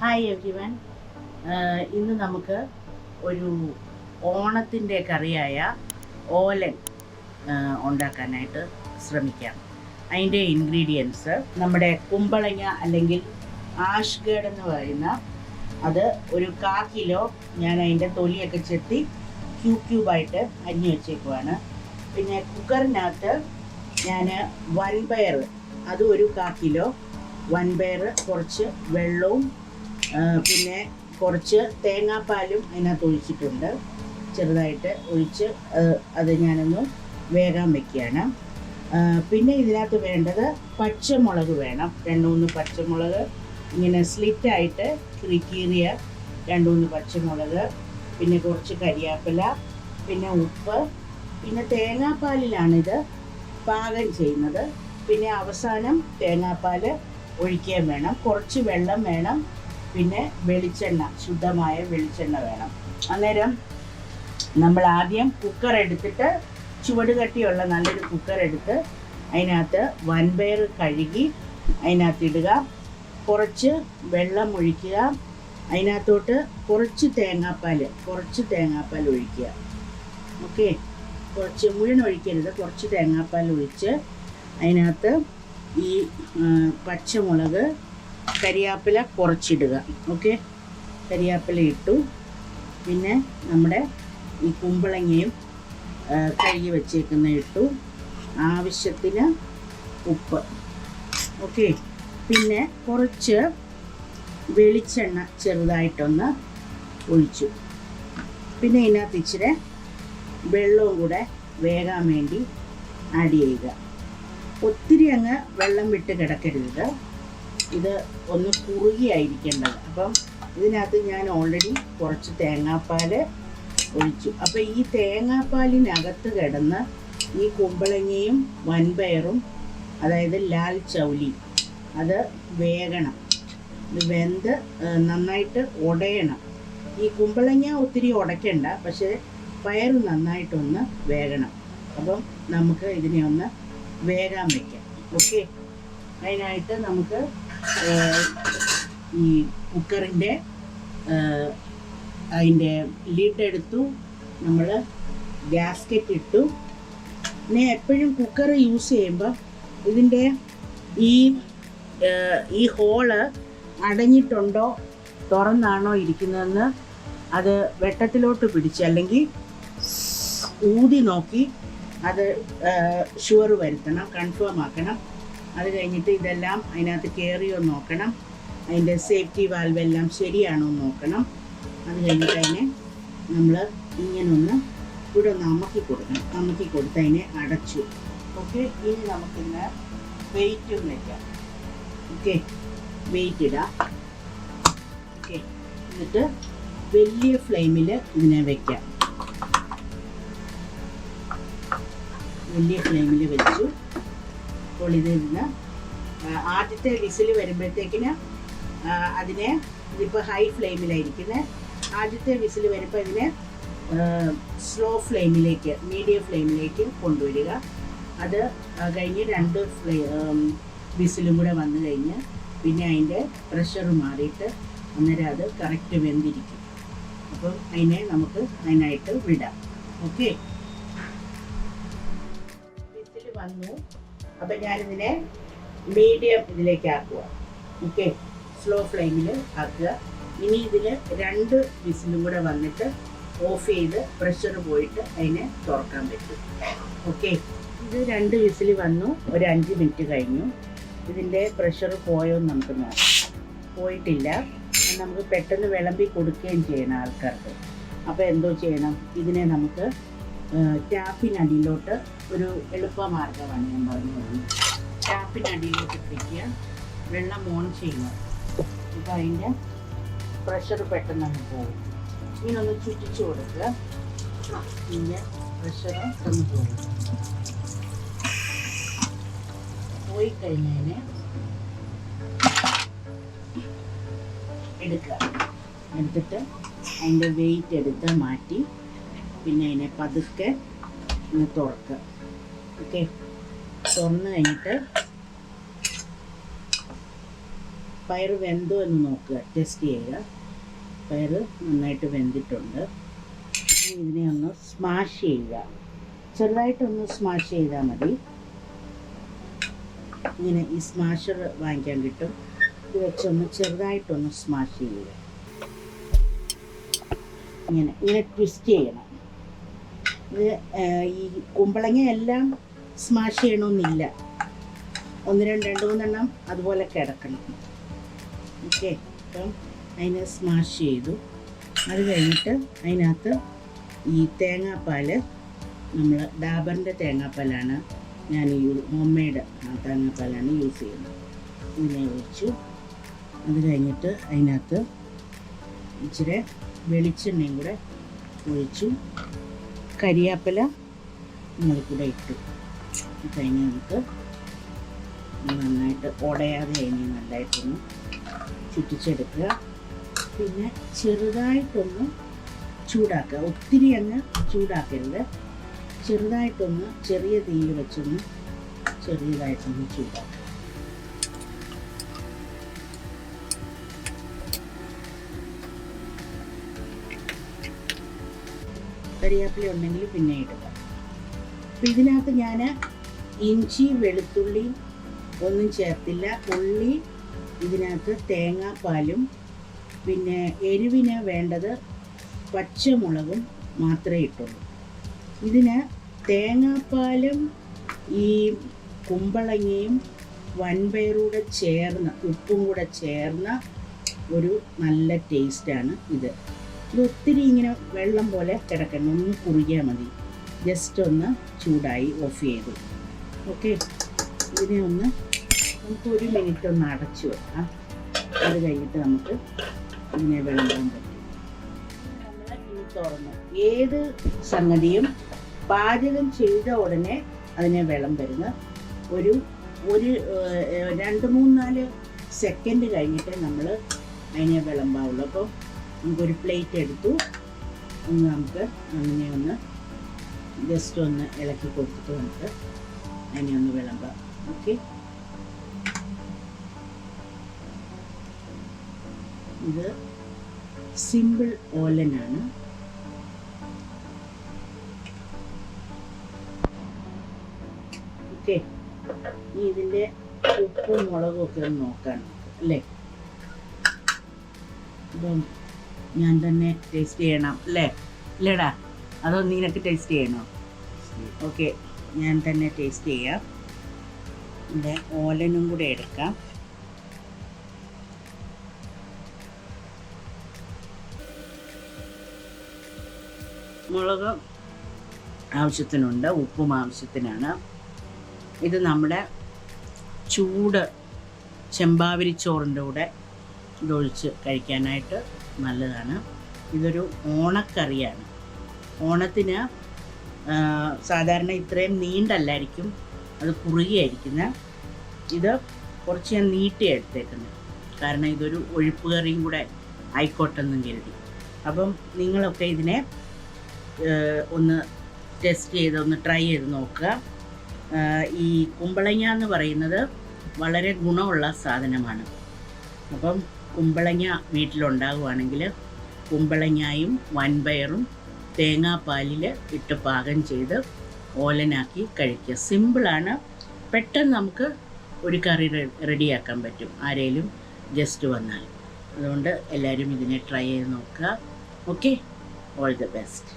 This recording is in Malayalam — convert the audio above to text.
Hi every one. ഇന്ന് നമുക്ക് ഒരു ഓണത്തിൻ്റെ കറിയായ ഓലൻ ഉണ്ടാക്കാനായിട്ട് ശ്രമിക്കാം. അതിൻ്റെ ഇൻഗ്രീഡിയൻസ് നമ്മുടെ കുമ്പളങ്ങ അല്ലെങ്കിൽ ആഷ് ഗേഡ് എന്ന് പറയുന്ന അത് ഒരു 1/4 കിലോ. ഞാൻ അതിൻ്റെ തൊലിയൊക്കെ ചെത്തി ക്യൂബായിട്ട് അരിഞ്ഞു വെച്ചേക്കുവാണ്. പിന്നെ കുക്കറിനകത്ത് ഞാൻ വൻപയർ, അത് ഒരു 1/4 കിലോ വൻപയർ, കുറച്ച് വെള്ളവും പിന്നെ കുറച്ച് തേങ്ങാപ്പാലും അതിനകത്ത് ഒഴിച്ചിട്ടുണ്ട്. ചെറുതായിട്ട് ഒഴിച്ച് അത് ഞാനൊന്ന് വേകാൻ വയ്ക്കുകയാണ്. പിന്നെ ഇതിനകത്ത് വേണ്ടത് പച്ചമുളക് വേണം. 2-3 പച്ചമുളക് ഇങ്ങനെ സ്ലിറ്റായിട്ട് കീറിയ 2-3 പച്ചമുളക്, പിന്നെ കുറച്ച് കരിയാപ്പില, പിന്നെ ഉപ്പ്, പിന്നെ തേങ്ങാപ്പാലിലാണിത് പാകം ചെയ്യുന്നത്. പിന്നെ അവസാനം തേങ്ങാപ്പാൽ ഒഴിക്കുകയും വേണം. കുറച്ച് വെള്ളം വേണം. പിന്നെ വെളിച്ചെണ്ണ, ശുദ്ധമായ വെളിച്ചെണ്ണ വേണം. അന്നേരം നമ്മൾ ആദ്യം കുക്കർ എടുത്തിട്ട്, ചുവട് കട്ടിയുള്ള നല്ലൊരു കുക്കർ എടുത്ത് അതിനകത്ത് വൻപയർ കഴുകി അതിനകത്ത് ഇടുക. കുറച്ച് വെള്ളം ഒഴിക്കുക. അതിനകത്തോട്ട് കുറച്ച് തേങ്ങാപ്പാൽ ഒഴിക്കുക. ഓക്കെ, കുറച്ച് മുഴുവൻ ഒഴിക്കരുത്, കുറച്ച് തേങ്ങാപ്പാൽ ഒഴിച്ച് അതിനകത്ത് ഈ പച്ചമുളക്, കരിയാപ്പില കുറച്ചിടുക. ഓക്കെ, കരിയാപ്പില ഇട്ടു. പിന്നെ നമ്മുടെ ഈ കുമ്പളങ്ങയും കഴുകി വെച്ചേക്കുന്ന ഇട്ടു. ആവശ്യത്തിന് ഉപ്പ്. ഓക്കെ, പിന്നെ കുറച്ച് വെളിച്ചെണ്ണ ചെറുതായിട്ടൊന്ന് ഒഴിച്ചു. പിന്നെ ഇതിനകത്ത് ഇച്ചിരി വെള്ളവും കൂടെ വേകാൻ വേണ്ടി ആഡ് ചെയ്യുക. ഒത്തിരി അങ്ങ് വെള്ളം വിട്ട് കിടക്കരുത്. ഇത് ഒന്ന് കുറുകിയായിരിക്കേണ്ടത്. അപ്പം ഇതിനകത്ത് ഞാൻ ഓൾറെഡി കുറച്ച് തേങ്ങാപ്പാൽ ഒഴിച്ചു. അപ്പോൾ ഈ തേങ്ങാപ്പാലിനകത്ത് കിടന്ന് ഈ കുമ്പളങ്ങയും വൻപയറും, അതായത് ലാൽ ചൗലി, അത് വേകണം. ഇത് വെന്ത് നന്നായിട്ട് ഉടയണം. ഈ കുമ്പളങ്ങ ഒത്തിരി ഉടയ്ക്കണ്ട, പക്ഷേ പയർ നന്നായിട്ടൊന്ന് വേകണം. അപ്പം നമുക്ക് ഇതിനെ ഒന്ന് വേകാൻ വയ്ക്കാം. ഓക്കെ, അതിനായിട്ട് നമുക്ക് ഈ കുക്കറിൻ്റെ അതിൻ്റെ ലിഡ് എടുത്തു, നമ്മൾ ഗ്യാസ്കറ്റ് ഇട്ടു. പിന്നെ എപ്പോഴും കുക്കർ യൂസ് ചെയ്യുമ്പോൾ ഇതിൻ്റെ ഈ ഹോള് അടഞ്ഞിട്ടുണ്ടോ തുറന്നാണോ ഇരിക്കുന്നതെന്ന് അത് വെട്ടത്തിലോട്ട് പിടിച്ച് അല്ലെങ്കിൽ ഊതി നോക്കി അത് ഷുവർ വരുത്തണം, കൺഫേം ആക്കണം. അത് കഴിഞ്ഞിട്ട് ഇതെല്ലാം അതിനകത്ത് കയറിയോ നോക്കണം. അതിൻ്റെ സേഫ്റ്റി വാൽവ് എല്ലാം ശരിയാണോ നോക്കണം. അത് കഴിഞ്ഞിട്ട് അതിനെ നമ്മൾ ഇങ്ങനൊന്ന് ഇവിടെ ഒന്ന് അമക്കി കൊടുക്കണം. അമക്കി കൊടുത്ത് അതിനെ അടച്ചു. ഓക്കെ, ഇനി നമുക്കിന്ന് വെയിറ്റും വയ്ക്കാം. ഓക്കെ, വെയിറ്റ് ഇടാം. ഓക്കെ, എന്നിട്ട് വലിയ ഫ്ലെയിമിൽ ഇതിനെ വയ്ക്കാം. വലിയ ഫ്ലെയിമിൽ വെച്ചു. അപ്പോൾ ഇതിന് ആദ്യത്തെ വിസിൽ വരുമ്പോഴത്തേക്കിന് ഇതിപ്പോൾ ഹൈ ഫ്ലെയിമിലായിരിക്കുന്നത്. ആദ്യത്തെ വിസിൽ വരുമ്പോൾ ഇതിനെ സ്ലോ ഫ്ലെയിമിലേക്ക്, മീഡിയം ഫ്ലെയിമിലേക്ക് കൊണ്ടുവരിക. അത് കഴിഞ്ഞ് 2 വിസിലും കൂടെ വന്നു കഴിഞ്ഞ് പിന്നെ അതിൻ്റെ പ്രഷർ മാറിയിട്ട് അന്നേരം അത് കറക്റ്റ് വെന്തിരിക്കും. അപ്പം അതിനെ നമുക്ക് അതിനായിട്ട് വിടാം. ഓക്കെ, വിസിൽ വന്നു. അപ്പം ഞാനിതിനെ മീഡിയം ഇതിലേക്ക് ആക്കുക. ഓക്കെ, സ്ലോ ഫ്ലെയിമിൽ ആക്കുക. ഇനി ഇതിൽ 2 വിസിലും കൂടെ വന്നിട്ട് ഓഫ് ചെയ്ത് പ്രഷർ പോയിട്ട് അതിനെ തുറക്കാൻ പറ്റും. ഓക്കെ, ഇത് 2 വിസിൽ വന്നു. ഒരു 5 മിനിറ്റ് കഴിഞ്ഞു. ഇതിൻ്റെ പ്രഷർ പോയോന്ന് നമുക്ക് നോക്കാം. പോയിട്ടില്ല. നമുക്ക് പെട്ടെന്ന് വിളമ്പി കൊടുക്കുകയും ചെയ്യണം ആൾക്കാർക്ക്. അപ്പോൾ എന്തോ ചെയ്യണം, ഇതിനെ നമുക്ക് ടാപ്പിനടിയിലോട്ട്, ഒരു എളുപ്പമാർഗ്ഗമാണ് ഞാൻ പറഞ്ഞു തരുന്നത്. ടാപ്പിനടിയിലോട്ട് വയ്ക്കുക, വെള്ളം ഓൺ ചെയ്യുക. ഇപ്പോൾ അതിൻ്റെ പ്രഷർ പെട്ടെന്ന് അങ്ങ് പോകും. ഇങ്ങനൊന്ന് ചുറ്റിച്ചു കൊടുക്കുക. ഇതിൻ്റെ പ്രഷർ ഒന്ന് പോകും. പോയി കഴിഞ്ഞതിനെ എടുക്കുക. എടുത്തിട്ട് അതിൻ്റെ വെയിറ്റ് എടുത്ത് മാറ്റി പിന്നെ അതിനെ പതുക്കെ ഒന്ന് തുറക്കുക. ഓക്കെ, തുറന്ന് കഴിഞ്ഞിട്ട് പയർ വെന്തോ എന്ന് നോക്കുക, ടെസ്റ്റ് ചെയ്യുക. പയർ നന്നായിട്ട് വെന്തിട്ടുണ്ട്. ഇതിനെ ഒന്ന് സ്മാഷ് ചെയ്യുക. ചെറുതായിട്ടൊന്ന് സ്മാഷ് ചെയ്താൽ മതി. ഇങ്ങനെ ഈ സ്മാഷർ വാങ്ങിക്കാൻ കിട്ടും. ഇത് വെച്ചൊന്ന് ചെറുതായിട്ടൊന്ന് സ്മാഷ് ചെയ്യുക. ഇങ്ങനെ ട്വിസ്റ്റ് ചെയ്യണം. ഇത് ഈ കുമ്പളങ്ങ എല്ലാം സ്മാഷ് ചെയ്യണമെന്നില്ല. 1, 2, 3 അതുപോലെ കിടക്കണം. ഓക്കെ, അപ്പം അതിനെ സ്മാഷ് ചെയ്തു. അത് കഴിഞ്ഞിട്ട് അതിനകത്ത് ഈ തേങ്ങാപ്പാൽ, നമ്മൾ ഡാബറിൻ്റെ തേങ്ങാപ്പാലാണ് ഞാൻ ഹോം മെയ്ഡ് തേങ്ങാപ്പാലാണ് യൂസ് ചെയ്യുന്നത്. ഇതിനെ ഒഴിച്ചു. അത് കഴിഞ്ഞിട്ട് അതിനകത്ത് ഇച്ചിരി വെളിച്ചെണ്ണയും കൂടെ ഒഴിച്ചു. കരിയാപ്പില നമ്മൾ കൂടെ ഇട്ടു. കഴിഞ്ഞ് നമുക്ക് നന്നായിട്ട് ഉടയാതെ അതിനെ നല്ലതായിട്ടൊന്ന് ചുറ്റിച്ചെടുക്കുക. പിന്നെ ചെറുതായിട്ടൊന്ന് ചൂടാക്കുക. ഒത്തിരി അങ്ങ് ചൂടാക്കരുത്. ചെറുതായിട്ടൊന്ന് ചെറിയ തീയിൽ വെച്ചൊന്ന് ചെറിയതായിട്ടൊന്ന് ചൂടാക്കുക. കരിയാപ്പില ഉണ്ടെങ്കിൽ പിന്നെ ഇടുക. അപ്പം ഇതിനകത്ത് ഞാൻ ഇഞ്ചി വെളുത്തുള്ളി ഒന്നും ചേർത്തില്ല. ഉള്ളി, ഇതിനകത്ത് തേങ്ങാപ്പാലും പിന്നെ എരിവിന് വേണ്ടത് പച്ചമുളകും മാത്രമേ ഇട്ടുള്ളൂ. ഇതിന് തേങ്ങാപ്പാലും ഈ കുമ്പളങ്ങയും വൻപയറൂടെ ചേർന്ന് ഉപ്പും കൂടെ ചേർന്ന ഒരു നല്ല ടേസ്റ്റാണ് ഇത്. ഇത് ഒത്തിരി ഇങ്ങനെ വെള്ളം പോലെ കിടക്കണം, ഒന്ന് കുറുകിയാൽ മതി. ജസ്റ്റ് ഒന്ന് ചൂടായി ഓഫ് ചെയ്തു. ഓക്കെ, ഇതിനെ ഒന്ന് നമുക്ക് 1 മിനിറ്റ് ഒന്ന് അടച്ചു വെക്കാം. അത് കഴിഞ്ഞിട്ട് നമുക്ക് ഇതിനെ വിളമ്പാൻ പറ്റും. നമ്മൾ ഇനി തുറന്നു. ഏത് സംഗതിയും പാചകം ചെയ്ത ഉടനെ അതിനെ വിളമ്പരുന്ന ഒരു 2-3-4 സെക്കൻഡ് കഴിഞ്ഞിട്ട് നമ്മൾ അതിനെ വിളമ്പാവുള്ളൂ. അപ്പോൾ നമുക്കൊരു പ്ലേറ്റ് എടുത്തു. നമുക്ക് അങ്ങനെ ഒന്ന് ജസ്റ്റ് ഒന്ന് ഇളക്കി കൊടുത്തിട്ട് നമുക്ക് അതിനെ ഒന്ന് വിളമ്പാം. ഓക്കെ, ഇത് സിമ്പിൾ ഓലനാണ്. ഓക്കെ, ഇതിൻ്റെ ഉപ്പും മുളകും ഒക്കെ ഒന്ന് നോക്കാം അല്ലേ. അപ്പം ഞാൻ തന്നെ ടേസ്റ്റ് ചെയ്യണം അല്ലേ? ഇല്ലടാ, അതോ നിനക്ക് ടേസ്റ്റ് ചെയ്യണോ? ഓക്കെ, ഞാൻ തന്നെ ടേസ്റ്റ് ചെയ്യാം. ഇതിൻ്റെ ഓലനും കൂടെ എടുക്കാം. മുളക് ആവശ്യത്തിനുണ്ട്, ഉപ്പും ആവശ്യത്തിനാണ്. ഇത് നമ്മുടെ ചൂട് ചെമ്പാവരി ചോറിൻ്റെ കൂടെ ഇതൊഴിച്ച് കഴിക്കാനായിട്ട് നല്ലതാണ്. ഇതൊരു ഓണക്കറിയാണ്. ഓണത്തിന് സാധാരണ ഇത്രയും നീണ്ടല്ലായിരിക്കും, അത് കുറുകിയായിരിക്കുന്നത്. ഇത് കുറച്ച് ഞാൻ നീട്ടി എടുത്തേക്കുന്നത്, കാരണം ഇതൊരു ഒഴിപ്പ് കറിയും കൂടെ ആയിക്കോട്ടെന്നും കരുതി. അപ്പം നിങ്ങളൊക്കെ ഇതിനെ ഒന്ന് ടെസ്റ്റ് ചെയ്ത് ഒന്ന് ട്രൈ ചെയ്ത് നോക്കുക. ഈ കുമ്പളങ്ങ എന്ന് പറയുന്നത് വളരെ ഗുണമുള്ള സാധനമാണ്. അപ്പം കുമ്പളങ്ങ വീട്ടിലുണ്ടാകുവാണെങ്കിൽ കുമ്പളങ്ങയും വൻപയറും തേങ്ങാപ്പാലിൽ ഇട്ട് പാകം ചെയ്ത് ഓലനാക്കി കഴിക്കുക. സിമ്പിളാണ്, പെട്ടെന്ന് നമുക്ക് ഒരു കറി റെഡിയാക്കാൻ പറ്റും ആരെങ്കിലും ഗസ്റ്റ് വന്നാൽ. അതുകൊണ്ട് എല്ലാവരും ഇതിനെ ട്രൈ ചെയ്ത് നോക്കുക. Okay, all the best.